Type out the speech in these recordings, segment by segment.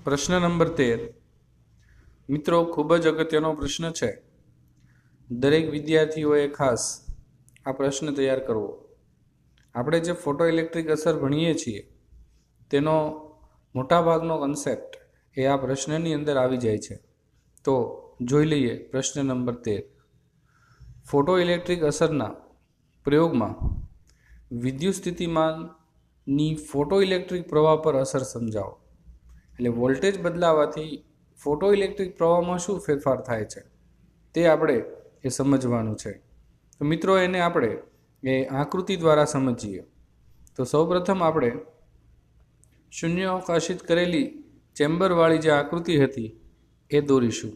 પ્રશ્ન નંબર 13 મિત્રો ખૂબ જ અગત્યનો પ્રશ્ન છે। દરેક વિદ્યાર્થીઓએ ખાસ આ પ્રશ્ન તૈયાર કરવો। આપણે જે ફોટો ઇલેક્ટ્રિક અસર ભણીએ છીએ તેનો મોટાભાગનો કન્સેપ્ટ એ આ પ્રશ્નની અંદર આવી જાય છે। તો જોઈ લઈએ પ્રશ્ન નંબર 13। ફોટો ઇલેક્ટ્રિક અસરના પ્રયોગમાં વિદ્યુત સ્થિતિમાનની ફોટો ઇલેક્ટ્રિક પ્રવાહ પર અસર સમજાવો। એટલે વોલ્ટેજ બદલાવાથી ફોટો ઇલેક્ટ્રિક પ્રવાહમાં શું ફેરફાર થાય છે તે આપણે એ સમજવાનું છે। તો મિત્રો એને આપણે એ આકૃતિ દ્વારા સમજીએ। તો સૌપ્રથમ આપણે શૂન્યાવકાશિત કરેલી ચેમ્બરવાળી જે આકૃતિ હતી એ દોરીશું।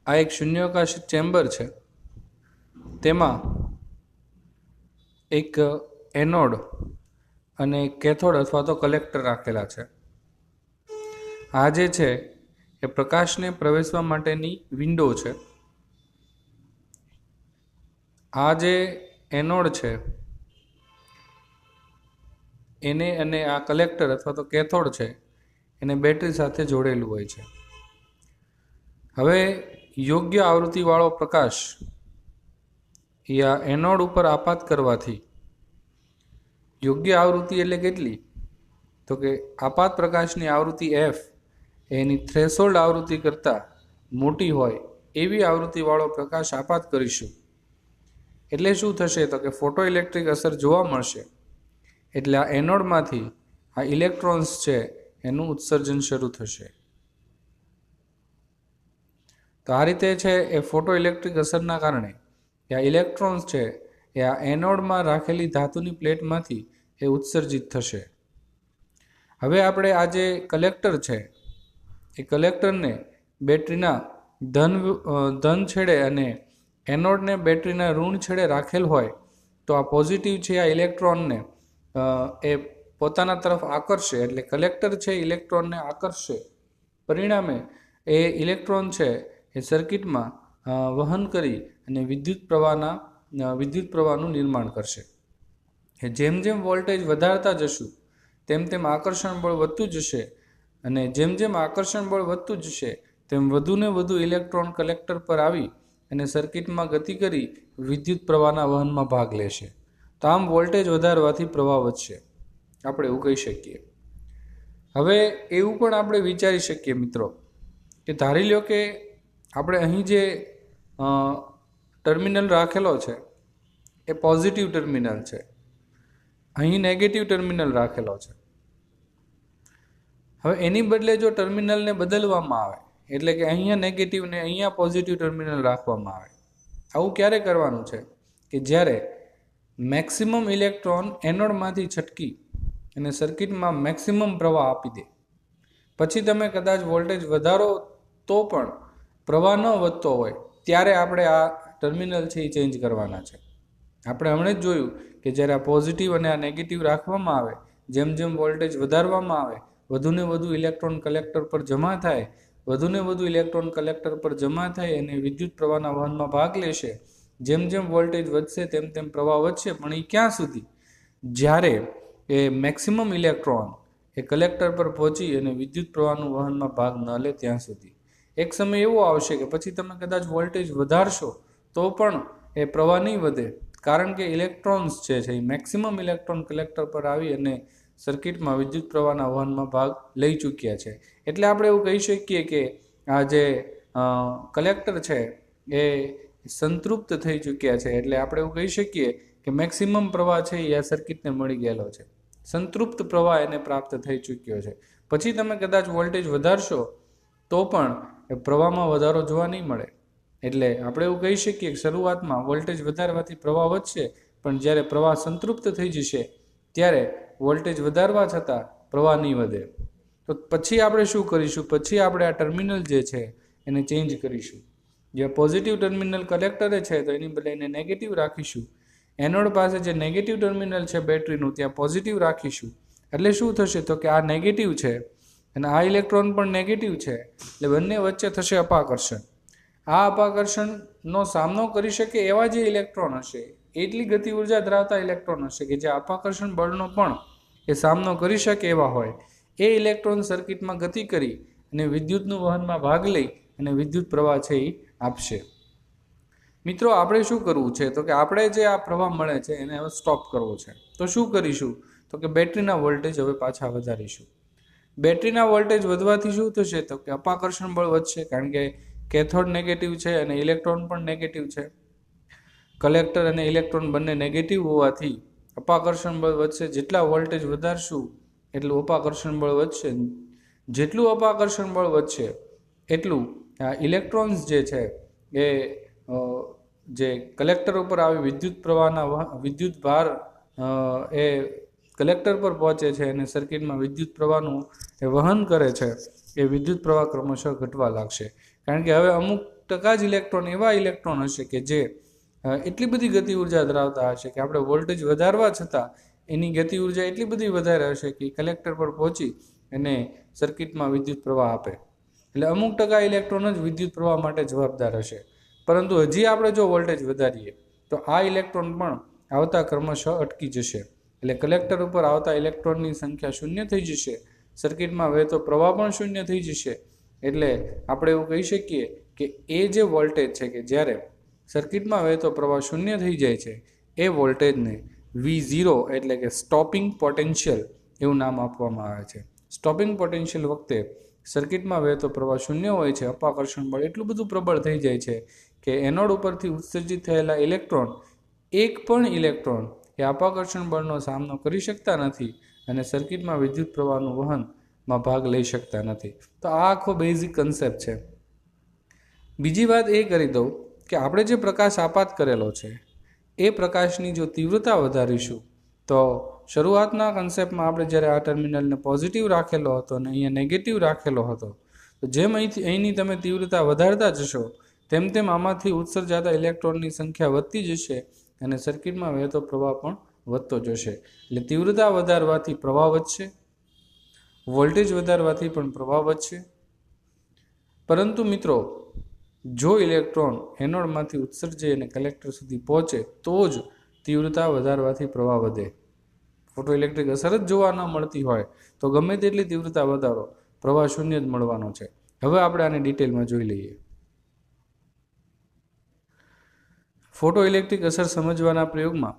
આ એક શૂન્યાવકાશિત ચેમ્બર છે, તેમાં એક એનોડ અને કેથોડ અથવા તો કલેક્ટર રાખેલા છે। આ જે છે એ પ્રકાશને પ્રવેશવા માટેની વિન્ડો છે। આ જે એનોડ છે એને અને આ કલેક્ટર અથવા તો કેથોડ છે એને બેટરી સાથે જોડેલું હોય છે। હવે યોગ્ય આવૃત્તિવાળો પ્રકાશ એ આ એનોડ ઉપર આપાત કરવાથી, યોગ્ય આવૃત્તિ એટલે કેટલી? તો કે આપાત પ્રકાશની આવૃત્તિ એફ એની થ્રેશોલ્ડ આવૃત્તિ કરતાં મોટી હોય એવી આવૃત્તિવાળો પ્રકાશ આપાત કરીશું એટલે શું થશે? તો કે ફોટો ઇલેક્ટ્રિક અસર જોવા મળશે। એટલે આ એનોડમાંથી આ ઇલેક્ટ્રોન્સ છે એનું ઉત્સર્જન શરૂ થશે। તો આ રીતે છે એ ફોટો ઇલેક્ટ્રિક અસરના કારણે આ ઇલેક્ટ્રોન્સ છે એ આ એનોડમાં રાખેલી ધાતુની પ્લેટમાંથી એ ઉત્સર્જિત થશે। હવે આપણે આ જે કલેક્ટર છે એ કલેક્ટરને બેટરીના ધન છેડે અને એનોડને બેટરીના ઋણ છેડે રાખેલ હોય તો આ પોઝિટિવ છે આ ઇલેક્ટ્રોનને એ પોતાના તરફ આકર્ષે। એટલે કલેક્ટર છે ઇલેક્ટ્રોનને આકર્ષશે, પરિણામે એ ઇલેક્ટ્રોન છે એ સર્કિટમાં વહન કરી અને વિદ્યુત પ્રવાહનું નિર્માણ કરશે। જેમ જેમ વોલ્ટેજ વધારતા જશું તેમ તેમ આકર્ષણ બળ વધતું જશે, અને જેમ જેમ આકર્ષણ બળ વધતું જશે તેમ વધુને વધુ ઇલેક્ટ્રોન કલેક્ટર પર આવી અને સર્કિટમાં ગતિ કરી વિદ્યુત પ્રવાહના વહનમાં ભાગ લેશે। તો આમ વોલ્ટેજ વધારવાથી પ્રવાહ વધશે, આપણે એવું કહી શકીએ। હવે એવું પણ આપણે વિચારી શકીએ મિત્રો કે ધારી લો કે આપણે અહીં જે ટર્મિનલ રાખેલો છે એ પોઝિટિવ ટર્મિનલ છે, અહીં નેગેટિવ ટર્મિનલ રાખેલો છે। હવે એની બદલે જો ટર્મિનલને બદલવામાં આવે, એટલે કે અહીંયા નેગેટિવ ને અહીંયા પોઝિટિવ ટર્મિનલ રાખવામાં આવે, આવું ક્યારે કરવાનું છે? કે જ્યારે મેક્સિમમ ઇલેક્ટ્રોન એનોડમાંથી છટકી અને સર્કિટમાં મેક્સિમમ પ્રવાહ આપી દે, પછી તમે કદાચ વોલ્ટેજ વધારો તો પણ પ્રવાહ ન વધતો હોય ત્યારે આપણે આ ટર્મિનલ છે એ ચેન્જ કરવાના છે। આપણે હમણાં જ જોયું કે જ્યારે આ પોઝિટિવ અને આ નેગેટિવ રાખવામાં આવે, જેમ જેમ વોલ્ટેજ વધારવામાં આવે વધુને વધુ ઇલેક્ટ્રોન કલેક્ટર પર જમા થાય, વધુને વધુ ઇલેક્ટ્રોન કલેક્ટર પર જમા થાય અને વિદ્યુત પ્રવાહના વહનમાં ભાગ લેશે। જેમ જેમ વોલ્ટેજ વધશે તેમ તેમ પ્રવાહ વધશે, પણ એ ક્યાં સુધી? જ્યારે એ મેક્સિમમ ઇલેક્ટ્રોન એ કલેક્ટર પર પહોંચી અને વિદ્યુત પ્રવાહનું વહનમાં ભાગ ન લે ત્યાં સુધી। એક સમય એવો આવશે કે પછી તમે કદાચ વોલ્ટેજ વધારશો તો પણ એ પ્રવાહ નહીં વધે, કારણ કે ઇલેક્ટ્રોન્સ છે એ મેક્સિમમ ઇલેક્ટ્રોન કલેક્ટર પર આવી અને સર્કિટમાં વિદ્યુત પ્રવાહના વહનમાં ભાગ લઈ ચૂક્યા છે। એટલે આપણે એવું કહી શકીએ કે આ જે કલેક્ટર છે એ સંતૃપ્ત થઈ ચૂક્યા છે। એટલે આપણે એવું કહી શકીએ કે મેક્સિમમ પ્રવાહ છે એ આ સર્કિટને મળી ગયેલો છે, સંતૃપ્ત પ્રવાહ એને પ્રાપ્ત થઈ ચૂક્યો છે। પછી તમે કદાચ વોલ્ટેજ વધારશો તો પણ પ્રવાહમાં વધારો જોવા નહીં મળે। એટલે આપણે એવું કહી શકીએ કે શરૂઆતમાં વોલ્ટેજ વધારવાથી પ્રવાહ વધશે, પણ જ્યારે પ્રવાહ સંતૃપ્ત થઈ જશે ત્યારે વોલ્ટેજ વધારવા છતાં પ્રવાહ નહીં વધે। તો પછી આપણે શું કરીશું? પછી આપણે આ ટર્મિનલ જે છે એને ચેન્જ કરીશું। જે પોઝિટિવ ટર્મિનલ કલેક્ટરે છે તો એની બદલે એને નેગેટિવ રાખીશું। એનોડ પાસે જે નેગેટિવ ટર્મિનલ છે બેટરીનું ત્યાં પોઝિટિવ રાખીશું। એટલે શું થશે? તો કે આ નેગેટિવ છે અને આ ઇલેક્ટ્રોન પણ નેગેટિવ છે, એટલે બંને વચ્ચે થશે અપાકર્ષણ। આ અપાકર્ષણનો સામનો કરી શકે એવા જે ઇલેક્ટ્રોન હશે, એટલી ગતિ ઉર્જા ધરાવતા ઇલેક્ટ્રોન હશે કે જે અપાકર્ષણ બળનો પણ એ સામનો કરી શકે એવા હોય એ ઇલેક્ટ્રોન સર્કિટમાં ગતિ કરી અને વિદ્યુતનું વહનમાં ભાગ લઈ અને વિદ્યુત પ્રવાહ છે એ આપશે. મિત્રો આપણે શું કરવું છે તો કે આપણે જે આ પ્રવાહ મળે છે એને હવે સ્ટોપ કરવો છે. તો શું કરીશું તો કે બેટરીના વોલ્ટેજ હવે પાછા વધારીશું. બેટરીના વોલ્ટેજ વધવાથી શું થશે તો કે અપાકર્ષણ બળ વધશે, કારણ કે કેથોડ નેગેટિવ છે અને ઇલેક્ટ્રોન પણ નેગેટિવ છે. કલેક્ટર અને ઇલેક્ટ્રોન બંને નેગેટિવ હોવાથી અપાકર્ષણ બળ વધશે. જેટલા વોલ્ટેજ વધારશું એટલું અપાકર્ષણ બળ વધશે. જેટલું અપાકર્ષણ બળ વધશે એટલું આ ઇલેક્ટ્રોન્સ જે છે એ જે કલેક્ટર ઉપર આવી વિદ્યુત પ્રવાહના વિદ્યુત ભાર એ કલેક્ટર પર પહોંચે છે અને સર્કિટમાં વિદ્યુત પ્રવાહનું એ વહન કરે છે. એ વિદ્યુત પ્રવાહ ક્રમશઃ ઘટવા લાગશે, કારણ કે હવે અમુક ટકા જ ઇલેક્ટ્રોન એવા ઇલેક્ટ્રોન હશે કે જે એટલી બધી ગતિ ઉર્જા ધરાવતા હશે કે આપણે વોલ્ટેજ વધારવા છતાં એની ગતિ ઉર્જા એટલી બધી વધારે હશે કે કલેક્ટર પર પહોંચી અને સર્કિટમાં વિદ્યુત પ્રવાહ આપે. એટલે અમુક ટકા ઇલેક્ટ્રોન જ વિદ્યુત પ્રવાહ માટે જવાબદાર હશે. પરંતુ હજી આપણે જો વોલ્ટેજ વધારીએ તો આ ઇલેક્ટ્રોન પણ આવતા ક્રમશઃ અટકી જશે. એટલે કલેક્ટર ઉપર આવતા ઇલેક્ટ્રોનની સંખ્યા શૂન્ય થઈ જશે, સર્કિટમાં વહેતો પ્રવાહ પણ શૂન્ય થઈ જશે. એટલે આપણે એવું કહી શકીએ કે એ જે વોલ્ટેજ છે કે જ્યારે સર્કિટમાં વહેતો પ્રવાહ શૂન્ય થઈ જાય છે એ વોલ્ટેજને V0 એટલે કે સ્ટોપિંગ પોટેન્શિયલ એવું નામ આપવામાં આવે છે. સ્ટોપિંગ પોટેન્શિયલ વખતે સર્કિટમાં વહેતો પ્રવાહ શૂન્ય હોય છે. અપાકર્ષણ બળ એટલું બધું પ્રબળ થઈ જાય છે કે એનોડ ઉપરથી ઉત્સર્જિત થયેલા ઇલેક્ટ્રોન એક પણ ઇલેક્ટ્રોન એ અપાકર્ષણ બળનો સામનો કરી શકતા નથી અને સર્કિટમાં વિદ્યુત પ્રવાહનું વહનમાં ભાગ લઈ શકતા નથી. તો આ આખો બેઝિક કન્સેપ્ટ છે. બીજી વાત એ કરી દઉં કે આપણે જે પ્રકાશ આપાત કરેલો છે એ પ્રકાશની જો તીવ્રતા વધારીશું તો શરૂઆતના કન્સેપ્ટમાં આપણે જ્યારે આ ટર્મિનલને પોઝિટિવ રાખેલો હતો અને અહીંયા નેગેટિવ રાખેલો હતો, તો જેમ અહીંની તમે તીવ્રતા વધારતા જશો તેમ તેમ આમાંથી ઉત્સર્જાતા ઇલેક્ટ્રોનની સંખ્યા વધતી જશે અને સર્કિટમાં વહેતો પ્રવાહ પણ વધતો જશે. એટલે તીવ્રતા વધારવાથી પ્રવાહ વધશે, વોલ્ટેજ વધારવાથી પણ પ્રવાહ વધશે. પરંતુ મિત્રો જો ઇલેક્ટ્રોન એનોડમાંથી ઉત્સર્જાઈ અને કલેક્ટર સુધી પહોંચે તો જ તીવ્રતા વધારવાથી પ્રવાહ વધે. ફોટોઇલેક્ટ્રિક અસર જ જોવા ન મળતી હોય તો ગમે તેટલી તીવ્રતા વધારો પ્રવાહ શૂન્ય જ મળવાનો છે. હવે આપણે આને ડિટેલમાં જોઈ લઈએ. ફોટોઇલેક્ટ્રિક અસર સમજવાના પ્રયોગમાં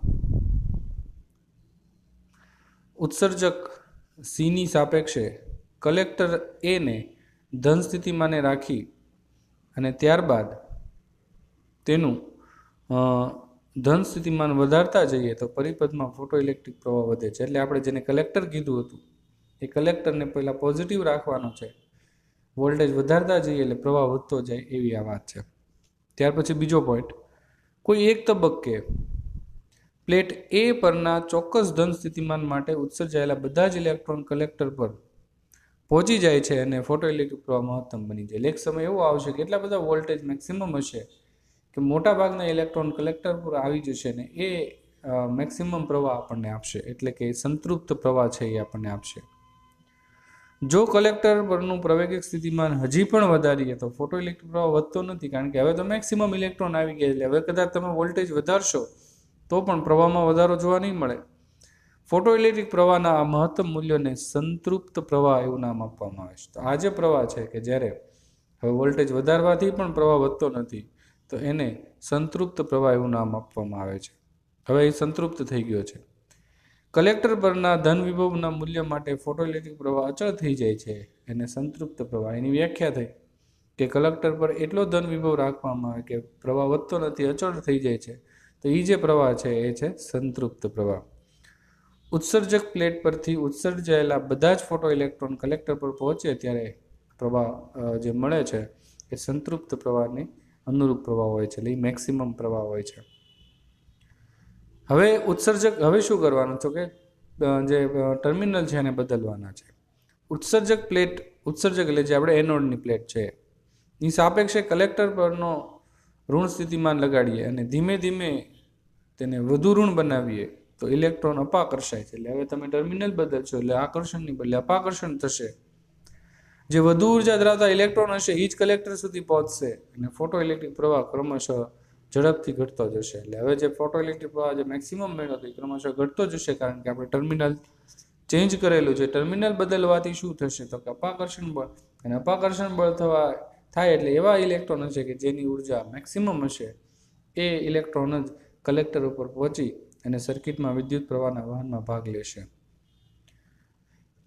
ઉત્સર્જક Cની સાપેક્ષે કલેક્ટર Aને ધન સ્થિતિમાને રાખી અને ત્યારબાદ તેનું ધન સ્થિતિમાન વધારતા જઈએ તો પરિપથમાં ફોટોઇલેક્ટ્રિક પ્રવાહ વધે છે. એટલે આપણે જેને કલેક્ટર કીધું હતું એ કલેક્ટરને પહેલાં પોઝિટિવ રાખવાનો છે, વોલ્ટેજ વધારતા જઈએ એટલે પ્રવાહ વધતો જાય એવી આ વાત છે. ત્યાર પછી બીજો પોઈન્ટ, કોઈ એક તબક્કે પ્લેટ A પરના ચોક્કસ ધન સ્થિતિમાન માટે ઉત્સર્જાયેલા બધા જ ઇલેક્ટ્રોન કલેક્ટર પર પહોંચી જાય છે અને ફોટોઇલેક્ટ્રિક પ્રવાહ મહત્તમ બની જાય. એક સમય એવો આવશે કે એટલા બધા વોલ્ટેજ મેક્સિમમ હશે કે મોટા ભાગના ઇલેક્ટ્રોન કલેક્ટર પર આવી જશે ને એ મેક્સિમમ પ્રવાહ આપણને આપશે, એટલે કે સંતૃપ્ત પ્રવાહ છે એ આપણને આપશે. જો કલેક્ટર પરનું પ્રવેગિક સ્થિતિમાન હજી પણ વધારીએ તો ફોટોઇલેક્ટ્રિક પ્રવાહ વધતો નથી, કારણ કે હવે તો મેક્સિમમ ઇલેક્ટ્રોન આવી ગયા. એટલે હવે કદાચ તમે વોલ્ટેજ વધારશો તો પણ પ્રવાહમાં વધારો જોવા નહીં મળે. ફોટોઇલેક્ટ્રિક પ્રવાહના આ મહત્તમ મૂલ્યોને સંતૃપ્ત પ્રવાહ એવું નામ આપવામાં આવે છે. તો આ જે પ્રવાહ છે કે જ્યારે હવે વોલ્ટેજ વધારવાથી પણ પ્રવાહ વધતો નથી તો એને સંતૃપ્ત પ્રવાહ એવું નામ આપવામાં આવે છે. હવે એ સંતૃપ્ત થઈ ગયો છે. કલેક્ટર પરના ધન વિભવના મૂલ્ય માટે ફોટોઇલેક્ટ્રિક પ્રવાહ અચળ થઈ જાય છે એને સંતૃપ્ત પ્રવાહ. એની વ્યાખ્યા થઈ કે કલેક્ટર પર એટલો ધન વિભવ રાખવામાં આવે કે પ્રવાહ વધતો નથી, અચળ થઈ જાય છે, તો એ જે પ્રવાહ છે એ છે સંતૃપ્ત પ્રવાહ. ઉત્સર્જક પ્લેટ પરથી ઉત્સર્જાયેલા બધા જ ફોટો ઇલેક્ટ્રોન કલેક્ટર પર પહોંચે ત્યારે પ્રવાહ જે મળે છે એ સંતૃપ્ત પ્રવાહની અનુરૂપ પ્રવાહ હોય છે, એટલે એ મેક્સિમમ પ્રવાહ હોય છે. હવે હવે શું કરવાનું છે કે જે ટર્મિનલ છે એને બદલવાના છે. ઉત્સર્જક એટલે જે આપણે એનોડની પ્લેટ છે એની સાપેક્ષે કલેક્ટર પરનો ઋણ સ્થિતિમાન લગાડીએ અને ધીમે ધીમે તેને વધુ ઋણ બનાવીએ તો ઇલેક્ટ્રોન અપાકર્ષાય છે. એટલે હવે તમે ટર્મિનલ બદલશો એટલે આકર્ષણની બદલે અપાકર્ષણ થશે. જે વધુ ઉર્જા ધરાવતા ઇલેક્ટ્રોન હશે એ જ કલેક્ટર સુધી પહોંચશે અને ફોટોઇલેક્ટ્રિક પ્રવાહ ક્રમશઃ ઝડપથી ઘટતો જશે. એટલે હવે જે ફોટોઇલેક્ટ્રિક પ્રવાહ જે મેક્સિમમ મેળવતો એ ક્રમશઃ ઘટતો જશે, કારણ કે આપણે ટર્મિનલ ચેન્જ કરેલું છે. ટર્મિનલ બદલવાથી શું થશે તો કે અપાકર્ષણ બળ, અને અપાકર્ષણ બળ થાય એટલે એવા ઇલેક્ટ્રોન હશે કે જેની ઉર્જા મેક્સિમમ હશે એ ઇલેક્ટ્રોન જ કલેક્ટર ઉપર પહોંચી અને સર્કિટમાં વિદ્યુત પ્રવાહના વહનમાં ભાગ લેશે.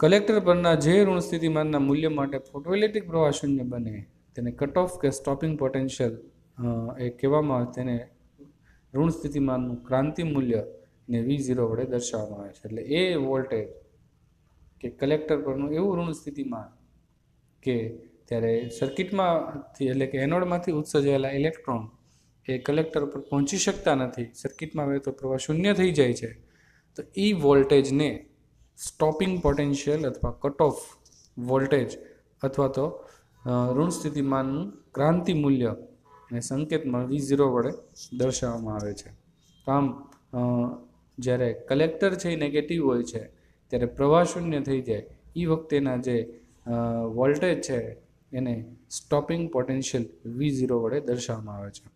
કલેક્ટર પરના જે ઋણ સ્થિતિમાનના મૂલ્ય માટે ફોટોઇલેક્ટ્રિક પ્રવાહ શૂન્ય બને તેને કટ ઓફ કે સ્ટોપિંગ પોટેન્શિયલ એ કહેવામાં આવે. તેને ઋણ સ્થિતિમાનનું ક્રાંતિ મૂલ્ય ને V0 વડે દર્શાવવામાં આવે છે. એટલે એ વોલ્ટેજ કે કલેક્ટર પરનું એવું ઋણ સ્થિતિમાન કે ત્યારે સર્કિટમાંથી એટલે કે એનોડમાંથી ઉત્સર્જાયેલા ઇલેક્ટ્રોન એ કલેક્ટર પર પહોંચી શકતા નથી, સર્કિટમાં વહેતો પ્રવાહ શૂન્ય થઈ જાય છે. તો એ વોલ્ટેજને સ્ટોપિંગ પોટેન્શિયલ અથવા કટ ઓફ વોલ્ટેજ અથવા તો ઋણ સ્થિતિમાનનું ક્રાંતિ મૂલ્ય અને સંકેતમાં V0 વડે દર્શાવવામાં આવે છે. આમ જ્યારે કલેક્ટર છે એ નેગેટિવ હોય છે ત્યારે પ્રવાહ શૂન્ય થઈ જાય એ વખતેના જે વોલ્ટેજ છે એને સ્ટોપિંગ પોટેન્શિયલ V0 વડે દર્શાવવામાં આવે છે.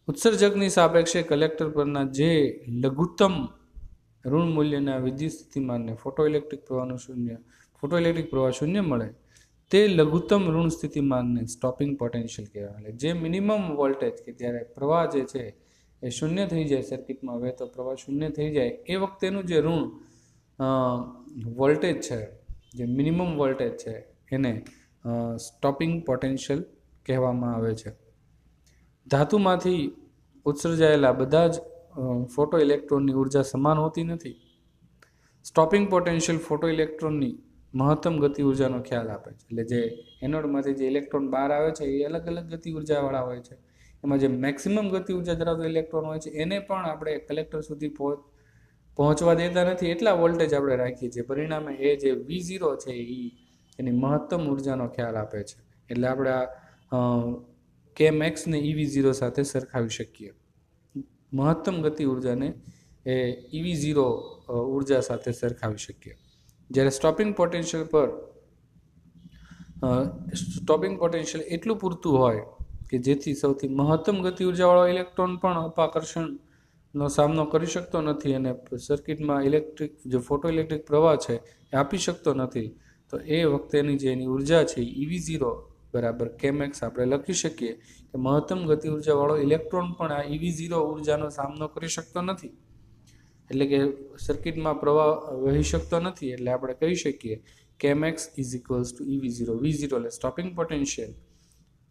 ઉત્સર્જકની સાપેક્ષે કલેક્ટર પરના જે લઘુત્તમ ઋણ મૂલ્યના વિદ્યુત સ્થિતિમાનને ફોટોઇલેક્ટ્રિક પ્રવાહ શૂન્ય મળે તે લઘુત્તમ ઋણ સ્થિતિમાનને સ્ટોપિંગ પોટેન્શિયલ કહેવાય. જે મિનિમમ વોલ્ટેજ કે ત્યારે પ્રવાહ જે છે એ શૂન્ય થઈ જાય, સર્કિટમાં વહેતો પ્રવાહ શૂન્ય થઈ જાય એ વખતેનું જે ઋણ વોલ્ટેજ છે, જે મિનિમમ વોલ્ટેજ છે એને સ્ટોપિંગ પોટેન્શિયલ કહેવામાં આવે છે. ધાતુમાંથી ઉત્સર્જાયેલા બધા જ ફોટો ઇલેક્ટ્રોનની ઉર્જા સમાન હોતી નથી. સ્ટોપિંગ પોટેન્શિયલ ફોટો ઇલેક્ટ્રોનની મહત્તમ ગતિ ઉર્જાનો ખ્યાલ આપે છે. એટલે જે એનોડમાંથી જે ઇલેક્ટ્રોન બહાર આવે છે એ અલગ અલગ ગતિ ઉર્જાવાળા હોય છે. એમાં જે મેક્સિમમ ગતિ ઉર્જા ધરાવતો ઇલેક્ટ્રોન હોય છે એને પણ આપણે કલેક્ટર સુધી પહોંચવા દેતા નથી, એટલા વોલ્ટેજ આપણે રાખીએ છીએ. પરિણામે એ જે V0 છે એ એની મહત્તમ ઉર્જાનો ખ્યાલ આપે છે. એટલે આપણે આ Kmax ને EV0 સાથે સરખાવી શકીએ. મહત્તમ ગતિ ઉર્જાને એ EV0 ઉર્જા સાથે સરખાવી શકીએ. જ્યારે સ્ટોપિંગ પોટેન્શિયલ એટલું પૂરતું હોય કે જેથી સૌથી મહત્તમ ગતિ ઉર્જાવાળો ઇલેક્ટ્રોન પણ અપાકર્ષણનો સામનો કરી શકતો નથી અને સર્કિટમાં જે ફોટો ઇલેક્ટ્રિક પ્રવાહ છે એ આપી શકતો નથી. તો એ વખતેની જે એની ઉર્જા છે EV0 બરાબર Kmax આપણે લખી શકીએ કે મહત્તમ ગતિ ઉર્જાવાળો ઇલેક્ટ્રોન પણ આ EV0 ઉર્જાનો સામનો કરી શકતો નથી, એટલે કે સર્કિટમાં પ્રવાહ વહી શકતો નથી. એટલે આપણે કહી શકીએ Kmax is equals to EV0. V0 એટલે સ્ટોપિંગ પોટેન્શિયલ,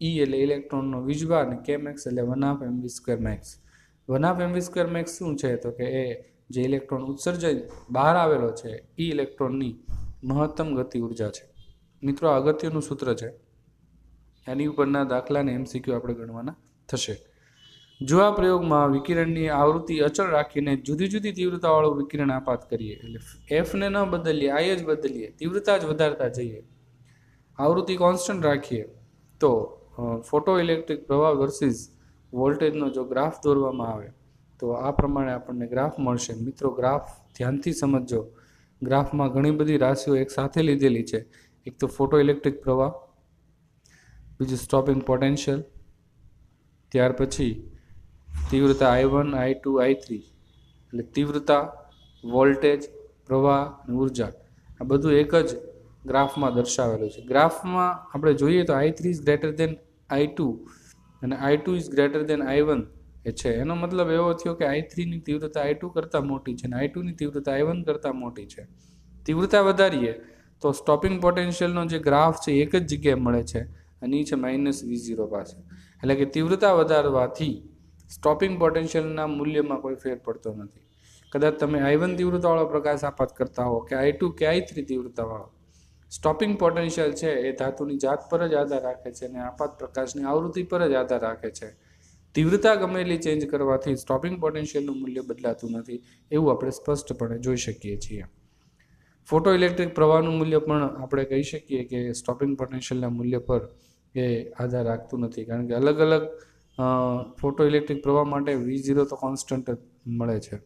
E એટલે ઇલેક્ટ્રોનનો વીજભાર અને Kmax એટલે 1/2mv² max. 1/2mv² max શું છે તો કે એ જે ઇલેક્ટ્રોન ઉત્સર્જન બહાર આવેલો છે એ ઇલેક્ટ્રોનની મહત્તમ ગતિ ઉર્જા છે. મિત્રો, અગત્યનું સૂત્ર છે, એની ઉપરના દાખલાને MCQ આપણે ગણવાના થશે. જો આ પ્રયોગમાં વિકિરણની આવૃત્તિ અચળ રાખીને જુદી જુદી તીવ્રતાવાળું વિકિરણ આપાત કરીએ, એટલે Fને ન બદલીએ, I જ બદલીએ, તીવ્રતા જ વધારતા જઈએ, આવૃત્તિ કોન્સ્ટન્ટ રાખીએ, તો ફોટો ઇલેક્ટ્રિક પ્રવાહ વર્સિસ વોલ્ટેજનો જો ગ્રાફ દોરવામાં આવે તો આ પ્રમાણે આપણને ગ્રાફ મળશે. મિત્રો, ગ્રાફ ધ્યાનથી સમજજો. ગ્રાફમાં ઘણી બધી રાશિઓ એક સાથે લીધેલી છે. એક તો ફોટો ઇલેક્ટ્રિક પ્રવાહ, બીજું સ્ટોપિંગ પોટેન્શિયલ, ત્યાર પછી તીવ્રતા I1, I2, I3, એટલે તીવ્રતા, વોલ્ટેજ, પ્રવાહ અને ઉર્જા આ બધું એક જ ગ્રાફમાં દર્શાવેલું છે. ગ્રાફમાં આપણે જોઈએ તો I3 is greater than I2 અને I2 is greater than I1 એ છે. એનો મતલબ એવો થયો કે I3ની તીવ્રતા I2 કરતાં મોટી છે અને I2ની તીવ્રતા I1 કરતાં મોટી છે. તીવ્રતા વધારીએ તો સ્ટોપિંગ પોટેન્શિયલનો જે ગ્રાફ છે એક જ જગ્યાએ મળે છે અને એ છે -V0 પાસે. એટલે કે તીવ્રતા વધારવાથી સ્ટોપિંગ પોટેન્શિયલના મૂલ્યમાં કોઈ ફેર પડતો નથી. કદાચ તમે I1 તીવ્રતાવાળો પ્રકાશ આપાત કરતા હો કે I2 કે I3 તીવ્રતાવાળો, સ્ટોપિંગ પોટેન્શિયલ છે એ ધાતુની જાત પર જ આધાર રાખે છે અને આપાત પ્રકાશની આવૃત્તિ પર જ આધાર રાખે છે. તીવ્રતા ગમે એટલી ચેન્જ કરવાથી સ્ટોપિંગ પોટેન્શિયલનું મૂલ્ય બદલાતું નથી, એવું આપણે સ્પષ્ટપણે જોઈ શકીએ છીએ. ફોટો ઇલેક્ટ્રિક પ્રવાહનું મૂલ્ય પણ આપણે કહી શકીએ કે સ્ટોપિંગ પોટેન્શિયલના મૂલ્ય પર એ આધાર રાખતું નથી, કારણ કે અલગ અલગ ફોટો ઇલેક્ટ્રિક પ્રવાહ માટે V0 તો કોન્સ્ટન્ટ જ મળે છે.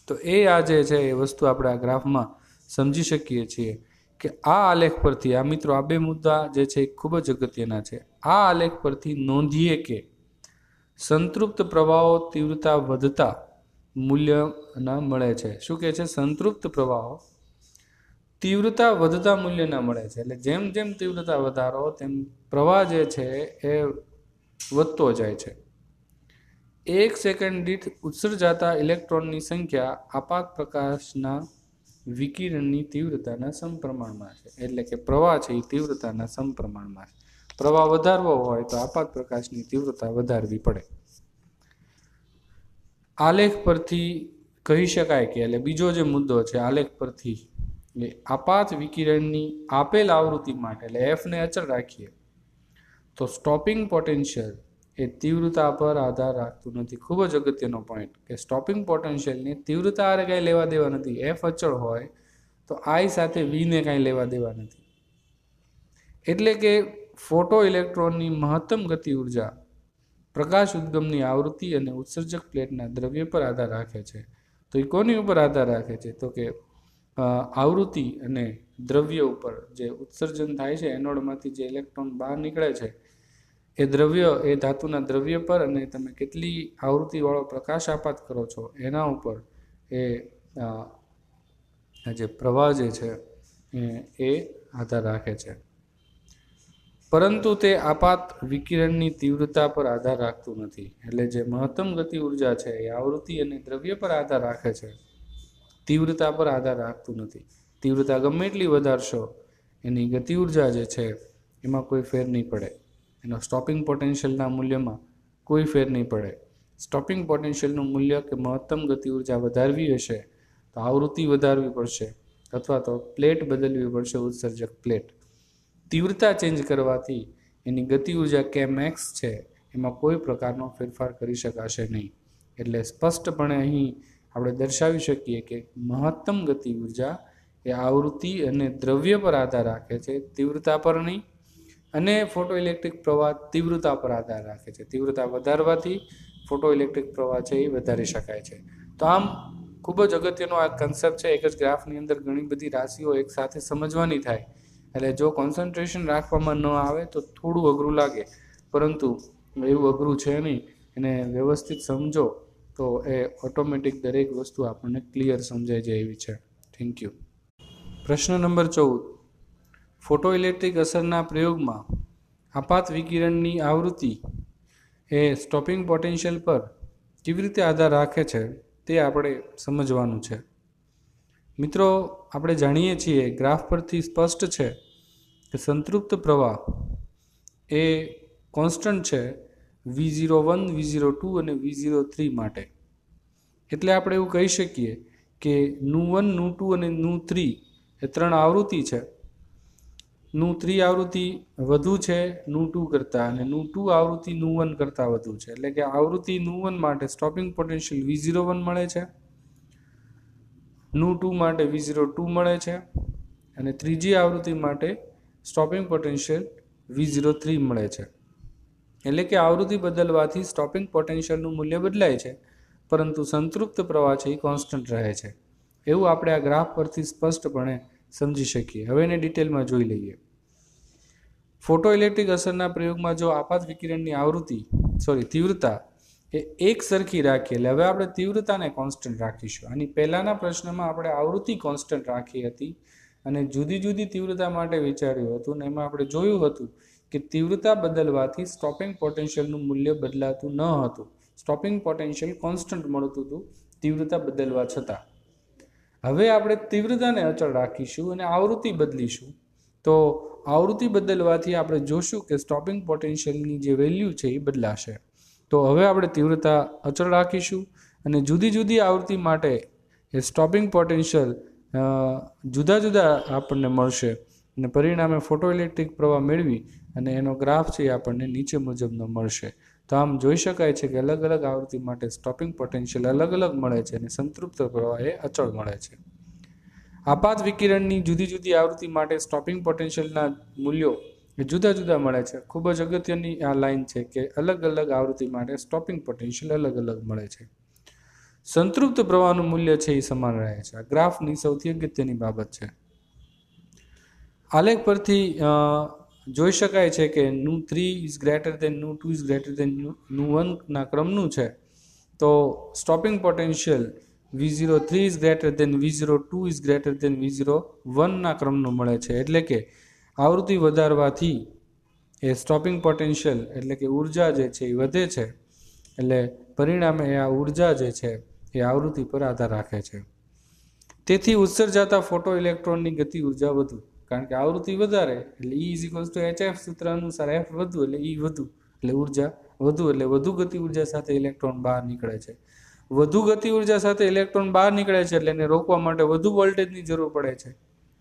તો એ આ જે છે એ વસ્તુ આપણે આ ગ્રાફમાં સમજી શકીએ છીએ કે આ આલેખ પરથી, આ મિત્રો આ બે મુદ્દા જે છે એ ખૂબ જ અગત્યના છે. આ આલેખ પરથી નોંધીએ કે સંતૃપ્ત પ્રવાહો તીવ્રતા વધતા મૂલ્યના મળે છે. શું કહે છે? સંતૃપ્ત પ્રવાહો તીવ્રતા વધતા મૂલ્યના મળે છે. એટલે જેમ જેમ તીવ્રતા વધારો તેમ પ્રવાહ જે છે એ વધતો જાય છે. 1 સેકન્ડ દીઠ ઉત્સર્જાતા ઇલેક્ટ્રોનની સંખ્યા આપાત પ્રકાશના વિકિરણની તીવ્રતાના સમપ્રમાણમાં છે. એટલે કે પ્રવાહ છે એ તીવ્રતાના સમપ્રમાણમાં છે. પ્રવાહ વધારવો હોય તો આપાત પ્રકાશની તીવ્રતા વધારવી પડે. આલેખ પરથી કહી શકાય કે, એટલે બીજો જે મુદ્દો છે આલેખ પરથી, એ આપાત વિકિરણની આપેલ આવૃત્તિ માટે, એટલે એફ ને અચળ રાખીએ તો સ્ટોપિંગ પોટેન્શિયલ એ તીવ્રતા પર આધાર રાખતું નથી. ખૂબ જ અગત્યનો પોઈન્ટ કે સ્ટોપિંગ પોટેન્શિયલની તીવ્રતા આરે કાંઈ લેવા દેવા નથી. એફ અચળ હોય તો આઈ સાથે વી ને કાંઈ લેવા દેવા નથી. એટલે કે ફોટો ઇલેક્ટ્રોનની મહત્તમ ગતિ ઉર્જા પ્રકાશ ઉદ્ગમની આવૃત્તિ અને ઉત્સર્જક પ્લેટના દ્રવ્ય પર આધાર રાખે છે. તો એ કોની ઉપર આધાર રાખે છે? તો કે આવૃત્તિ અને દ્રવ્ય ઉપર. જે ઉત્સર્જન થાય છે એનોડમાંથી જે ઇલેક્ટ્રોન બહાર નીકળે છે એ દ્રવ્ય, એ ધાતુના દ્રવ્ય પર, અને તમે કેટલી આવૃત્તિવાળો પ્રકાશ આપાત કરો છો એના ઉપર એ જે પ્રવાહ જે છે એ આધાર રાખે છે. પરંતુ તે આપાત વિકિરણની તીવ્રતા પર આધાર રાખતું નથી. એટલે જે મહત્તમ ગતિ ઉર્જા છે એ આવૃત્તિ અને દ્રવ્ય પર આધાર રાખે છે, તીવ્રતા પર આધાર રાખતું નથી. તીવ્રતા ગમે એટલી વધારશો એની ગતિ ઉર્જા જે છે એમાં કોઈ ફેર નહીં પડે. એનો સ્ટોપિંગ પોટેન્શિયલના મૂલ્યમાં કોઈ ફેર નહીં પડે. સ્ટોપિંગ પોટેન્શિયલનું મૂલ્ય કે મહત્તમ ગતિ ઉર્જા વધારવી હશે તો આવૃત્તિ વધારવી પડશે, અથવા તો પ્લેટ બદલવી પડશે, ઉત્સર્જક પ્લેટ. તીવ્રતા ચેન્જ કરવાથી એની ગતિ ઉર્જા કે મેક્સ છે એમાં કોઈ પ્રકારનો ફેરફાર કરી શકાશે નહીં. એટલે સ્પષ્ટપણે અહીં આપણે દર્શાવી શકીએ કે મહત્તમ ગતિ ઉર્જા એ આવૃત્તિ અને દ્રવ્ય પર આધાર રાખે છે, તીવ્રતા પર નહીં. અને ફોટો ઇલેક્ટ્રિક પ્રવાહ તીવ્રતા પર આધાર રાખે છે. તીવ્રતા વધારવાથી ફોટો ઇલેક્ટ્રિક પ્રવાહ છે એ વધારી શકાય છે. તો આમ ખૂબ જ અગત્યનો આ કન્સેપ્ટ છે. એક જ ગ્રાફની અંદર ઘણી બધી રાશિઓ એક સાથે સમજવાની થાય. એટલે જો કોન્સન્ટ્રેશન રાખવામાં ન આવે તો થોડું અઘરું લાગે, પરંતુ એવું અઘરું છે નહીં. એને વ્યવસ્થિત સમજો તો એ ઓટોમેટિક દરેક વસ્તુ આપણને ક્લિયર સમજાઈ જાય એવી છે. Thank you. પ્રશ્ન નંબર 14. ફોટો ઇલેક્ટ્રિક અસરના પ્રયોગમાં આપાત વિકિરણની આવૃત્તિ એ સ્ટોપિંગ પોટેન્શિયલ પર કેવી રીતે આધાર રાખે છે તે આપણે સમજવાનું છે. મિત્રો, આપણે જાણીએ છીએ ગ્રાફ પરથી સ્પષ્ટ છે કે સંતૃપ્ત પ્રવાહ એ કોન્સ્ટન્ટ છે V01, V02 અને V03 માટે. એટલે આપણે એવું કહી શકીએ કે Nu1, Nu2 અને Nu3 એ 3 આવૃત્તિ છે. Nu3 આવૃત્તિ વધુ છે Nu2 કરતાં, અને Nu2 આવૃત્તિ Nu1 કરતાં વધુ છે. એટલે કે આવૃત્તિ Nu1 માટે સ્ટોપિંગ પોટેન્શિયલ V01 મળે છે, Nu2 માટે V02 મળે છે, અને ત્રીજી આવૃત્તિ માટે સ્ટોપિંગ પોટેન્શિયલ V03 મળે છે. એટલે કે આવૃત્તિ બદલવાથી સ્ટોપિંગ પોટેન્શિયલનું મૂલ્ય બદલાય છે, પરંતુ સંતૃપ્ત પ્રવાહ છે એ કોન્સ્ટન્ટ રહે છે. એવું આપણે આ ગ્રાફ પરથી સ્પષ્ટપણે સમજી શકીએ. હવે એને ડિટેલમાં જોઈ લઈએ. ફોટો ઇલેક્ટ્રિક અસરના પ્રયોગમાં જો આપાત વિકિરણની તીવ્રતા એ એક સરખી રાખીએ, એટલે હવે આપણે તીવ્રતાને કોન્સ્ટન્ટ રાખીશું. આની પહેલાના પ્રશ્નમાં આપણે આવૃત્તિ કોન્સ્ટન્ટ રાખી હતી અને જુદી જુદી તીવ્રતા માટે વિચાર્યું હતું, અને એમાં આપણે જોયું હતું કે તીવ્રતા બદલવાથી સ્ટોપિંગ પોટેન્શિયલનું મૂલ્ય બદલાતું ન હતું. સ્ટોપિંગ પોટેન્શિયલ કોન્સ્ટન્ટ મળતું હતું તીવ્રતા બદલવા છતાં. હવે આપણે તીવ્રતાને અચળ રાખીશું અને આવૃત્તિ બદલીશું. તો આવૃત્તિ બદલવાથી આપણે જોશું કે સ્ટોપિંગ પોટેન્શિયલની જે વેલ્યુ છે એ બદલાશે. તો હવે આપણે તીવ્રતા અચળ રાખીશું અને જુદી જુદી આવૃત્તિ માટે એ સ્ટોપિંગ પોટેન્શિયલ જુદા જુદા આપણને મળશે, અને પરિણામે ફોટો ઇલેક્ટ્રિક પ્રવાહ મેળવી અને એનો ગ્રાફ છે એ આપણને નીચે મુજબનો મળશે. તો આમ જોઈ શકાય છે કે અલગ અલગ આવૃત્તિ માટે સ્ટોપિંગ પોટેન્શિયલ અલગ અલગ મળે છે અને સંતૃપ્ત પ્રવાહ એ અચળ મળે છે. આપાત વિકિરણની જુદી જુદી આવૃત્તિ માટે સ્ટોપિંગ પોટેન્શિયલના મૂલ્યો એ જુદા જુદા મળે છે. ખૂબ જ અગત્યની આ લાઈન છે કે અલગ અલગ આવૃત્તિ માટે સ્ટોપિંગ પોટેન્શિયલ અલગ અલગ મળે છે. સંતૃપ્ત પ્રવાહનું મૂલ્ય છે એ સમાન રહે છે. આ ગ્રાફની સૌથી અગત્યની બાબત છે. આલેખ પરથી જોઈ શકાય છે કે Nu3 is greater than Nu2 is greater than Nu1 ના ક્રમનું છે. તો stopping potential V03 is greater than V02 is greater than V01 ના ક્રમનું મળે છે. એટલે કે આવૃત્તિ વધારવાથી એ સ્ટોપિંગ પોટેન્શિયલ એટલે કે ઉર્જા જે છે એ વધે છે. એટલે પરિણામે આ ઉર્જા જે છે એ આવૃત્તિ પર આધાર રાખે છે. તેથી ઉત્સર્જાતા ફોટો ઇલેક્ટ્રોનની ગતિ ઉર્જા વધુ, કારણ કે આવૃત્તિ વધારે એટલે E=hf સૂત્ર અનુસાર f વધુ એટલે E વધુ એટલે ઉર્જા વધુ, એટલે વધુ ગતિ ઉર્જા સાથે ઇલેક્ટ્રોન બહાર નીકળે છે. વધુ ગતિ ઉર્જા સાથે ઇલેક્ટ્રોન બહાર નીકળે છે એટલે એને રોકવા માટે વધુ વોલ્ટેજની જરૂર પડે છે.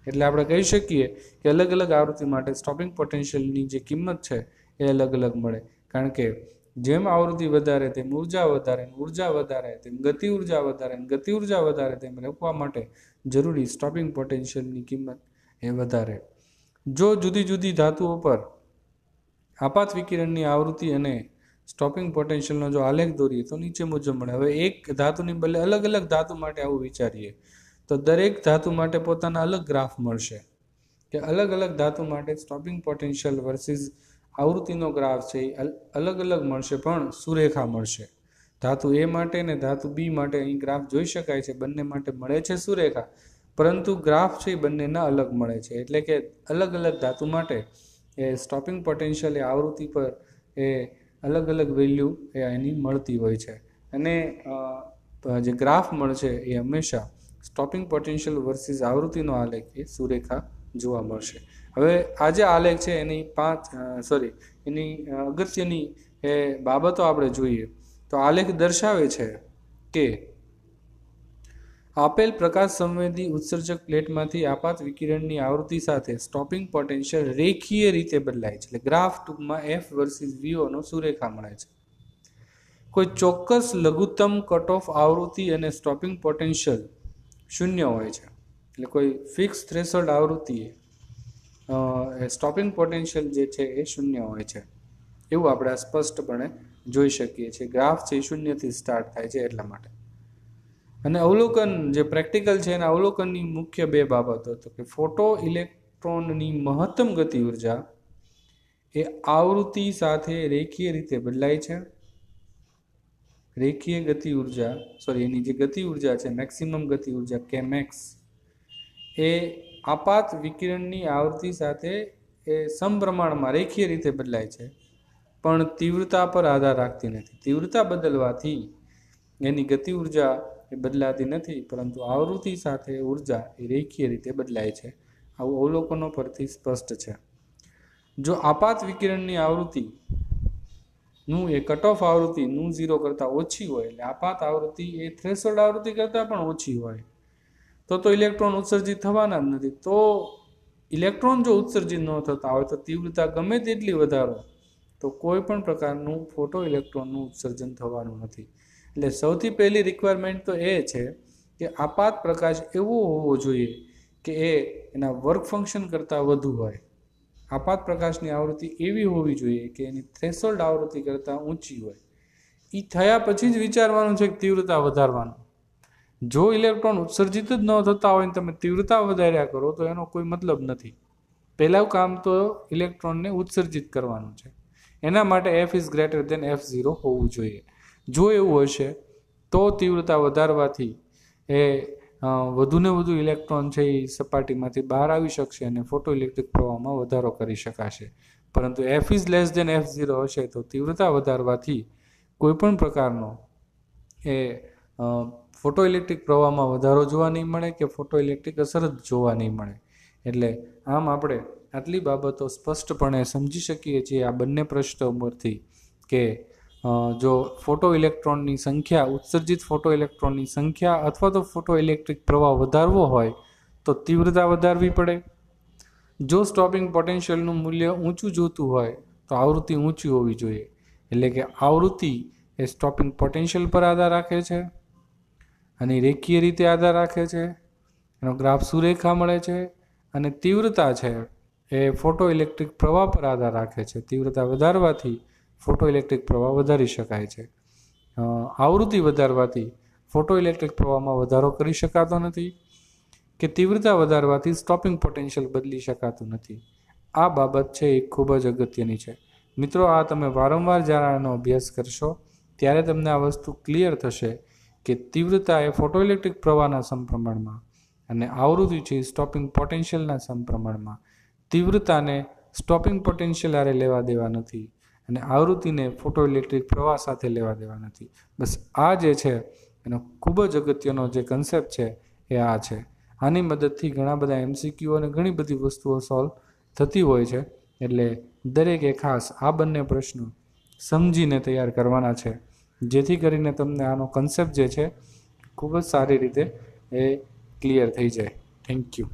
એટલે આપણે કહી શકીએ કે અલગ અલગ આવૃત્તિ માટે સ્ટોપિંગ પોટેન્શિયલની જે કિંમત છે એ અલગ અલગ મળે, કારણ કે જેમ આવૃત્તિ વધારે તેમ ઉર્જા વધારે, ઉર્જા વધારે તેમ ગતિ ઉર્જા વધારે, ગતિ ઉર્જા વધારે તેમ રોકવા માટે જરૂરી સ્ટોપિંગ પોટેન્શિયલની કિંમત એ વધારે. જો જુદી જુદી ધાતુઓ પર આપાત વિકિરણની આવૃત્તિ અને સ્ટોપિંગ પોટેન્શિયલનો જો આલેખ દોરીએ તો નીચે મુજબ મળે. હવે એક ધાતુની બદલે અલગ અલગ ધાતુ માટે આવું વિચારીએ તો દરેક ધાતુ માટે પોતાના અલગ ગ્રાફ મળશે, કે અલગ અલગ ધાતુ માટે સ્ટોપિંગ પોટેન્શિયલ વર્સિસ આવૃત્તિનો ગ્રાફ છે એ અલગ અલગ મળશે, પણ સુરેખા મળશે. ધાતુ એ માટે ને ધાતુ બી માટે અહીં ગ્રાફ જોઈ શકાય છે, બંને માટે મળે છે સુરેખા, પરંતુ ગ્રાફ છે એ બંનેના અલગ મળે છે. એટલે કે અલગ અલગ ધાતુ માટે એ સ્ટોપિંગ પોટેન્શિયલ એ આવૃત્તિ પર એ અલગ અલગ વેલ્યુ એ એની મળતી હોય છે. અને જે ગ્રાફ મળશે એ હંમેશા સ્ટોપિંગ પોટેન્શિયલ વર્સિસ આવૃત્તિનો આલેખ એ સુરેખા જોવા મળશે. હવે આ જે આલેખ છે એની એની અગત્યની એ બાબતો આપણે જોઈએ તો આલેખ દર્શાવે છે કે આપેલ પ્રકાશ સંવેદી ઉત્સર્જક પ્લેટમાંથી આપાત વિકિરણની આવૃત્તિ સાથે સ્ટોપિંગ પોટેન્શિયલ રેખીય રીતે બદલાય છે. એટલે ગ્રાફ ટૂંકમાં F વર્સિસ VO નો સુરેખા મળે છે. કોઈ ચોક્કસ લઘુત્તમ કટ ઓફ આવૃત્તિ અને સ્ટોપિંગ પોટેન્શિયલ શૂન્ય હોય છે. એટલે કોઈ ફિક્સ થ્રેશોલ્ડ આવૃત્તિ સ્ટોપિંગ પોટેન્શિયલ જે છે એ શૂન્ય હોય છે, એવું આપણે આ સ્પષ્ટપણે જોઈ શકીએ છીએ. ગ્રાફ છે એ શૂન્યથી સ્ટાર્ટ થાય છે એટલા માટે. અને અવલોકન જે પ્રેક્ટિકલ છે એના અવલોકનની મુખ્ય બે બાબતો તો કે ફોટો ઇલેક્ટ્રોનની મહત્તમ ગતિ ઉર્જા એ આવૃત્તિ સાથે રેખીય રીતે બદલાય છે. રેખીય ગતિ ઉર્જા એની જે ગતિ ઉર્જા છે મેક્સિમમ ગતિ ઉર્જા Kmax એ આપાત વિકિરણની આવૃત્તિ સાથે એ સમપ્રમાણમાં રેખીય રીતે બદલાય છે, પણ તીવ્રતા પર આધાર રાખતી નથી. તીવ્રતા બદલવાથી એની ગતિ ઉર્જા એ બદલાતી નથી, પરંતુ આવૃત્તિ સાથે ઉર્જા એ રેખીય રીતે બદલાય છે. આવું અવલોકનો પરથી સ્પષ્ટ છે. જો આપાત વિકિરણની આવૃત્તિ નું એ કટ ઓફ આવૃત્તિ નું 0 કરતાં ઓછી હોય, એટલે આપાત આવૃત્તિ એ થ્રેશોલ્ડ આવૃત્તિ કરતાં પણ ઓછી હોય તો ઇલેક્ટ્રોન ઉત્સર્જિત થવાના જ નથી. તો ઇલેક્ટ્રોન જો ઉત્સર્જિત ન થતા હોય તો તીવ્રતા ગમે તેટલી વધારો તો કોઈ પણ પ્રકારનું ફોટો ઇલેક્ટ્રોનનું ઉત્સર્જન થવાનું નથી. એટલે સૌથી પહેલી રિક્વાયરમેન્ટ તો એ છે કે આપાત પ્રકાશ એવો હોવો જોઈએ કે એના વર્ક ફંક્શન કરતાં વધુ હોય. આપાત પ્રકાશની આવૃત્તિ એવી હોવી જોઈએ કે એની થ્રેશોલ્ડ આવૃત્તિ કરતાં ઊંચી હોય. એ થયા પછી જ વિચારવાનું છે કે તીવ્રતા વધારવાનું. જો ઇલેક્ટ્રોન ઉત્સર્જિત જ ન થતા હોય ને તમે તીવ્રતા વધાર્યા કરો તો એનો કોઈ મતલબ નથી. પહેલાં કામ તો ઇલેક્ટ્રોનને ઉત્સર્જિત કરવાનું છે. એના માટે F is greater than F0 હોવું જોઈએ. જો એવું હશે તો તીવ્રતા વધારવાથી એ વધુને વધુ ઇલેક્ટ્રોન છે એ સપાટીમાંથી બહાર આવી શકશે અને ફોટો ઇલેક્ટ્રિક પ્રવાહમાં વધારો કરી શકાશે. પરંતુ F is less than F0 હશે તો તીવ્રતા વધારવાથી કોઈપણ પ્રકારનો એ ફોટો ઇલેક્ટ્રિક પ્રવાહમાં વધારો જોવા નહીં મળે કે ફોટો ઇલેક્ટ્રિક અસર જ જોવા નહીં મળે. એટલે આમ આપણે આટલી બાબતો સ્પષ્ટપણે સમજી શકીએ છીએ આ બંને પ્રશ્નો પરથી કે જો ફોટો ઇલેક્ટ્રોનની સંખ્યા ઉત્સર્જિત ફોટો ઇલેક્ટ્રોનની સંખ્યા અથવા તો ફોટો ઇલેક્ટ્રિક પ્રવાહ વધારવો હોય તો તીવ્રતા વધારવી પડે. જો સ્ટોપિંગ પોટેન્શિયલનું મૂલ્ય ઊંચું જોતું હોય તો આવૃત્તિ ઊંચી હોવી જોઈએ. એટલે કે આવૃત્તિ એ સ્ટોપિંગ પોટેન્શિયલ પર આધાર રાખે છે અને રેખીય રીતે આધાર રાખે છે. એનો ગ્રાફ સુરેખા મળે છે. અને તીવ્રતા છે એ ફોટો ઇલેક્ટ્રિક પ્રવાહ પર આધાર રાખે છે. તીવ્રતા વધારવાથી ફોટો ઇલેક્ટ્રિક પ્રવાહ વધારી શકાય છે. આવૃત્તિ વધારવાથી ફોટો ઇલેક્ટ્રિક પ્રવાહમાં વધારો કરી શકાતો નથી કે તીવ્રતા વધારવાથી સ્ટોપિંગ પોટેન્શિયલ બદલી શકાતું નથી. આ બાબત છે એ ખૂબ જ અગત્યની છે. મિત્રો, આ તમે વારંવાર જ્યારે આનો અભ્યાસ કરશો ત્યારે તમને આ વસ્તુ ક્લિયર થશે કે તીવ્રતા એ ફોટોઇલેક્ટ્રિક પ્રવાહના સમપ્રમાણમાં અને આવૃત્તિ છે સ્ટોપિંગ પોટેન્શિયલના સમપ્રમાણમાં. તીવ્રતાને સ્ટોપિંગ પોટેન્શિયલ હારે લેવા દેવા નથી અને આવૃત્તિને ફોટોઇલેક્ટ્રિક પ્રવાહ સાથે લેવા દેવા નથી. બસ આ જે છે એનો ખૂબ જ અગત્યનો જે કન્સેપ્ટ છે એ આ છે. આની મદદથી ઘણા બધા MCQ અને ઘણી બધી વસ્તુઓ સોલ્વ થતી હોય છે. એટલે દરેકે ખાસ આ બંને પ્રશ્નો સમજીને તૈયાર કરવાના છે, જેથી કરીને તમને આનો કન્સેપ્ટ જે છે ખૂબ જ સારી રીતે એ ક્લિયર થઈ જાય. Thank you.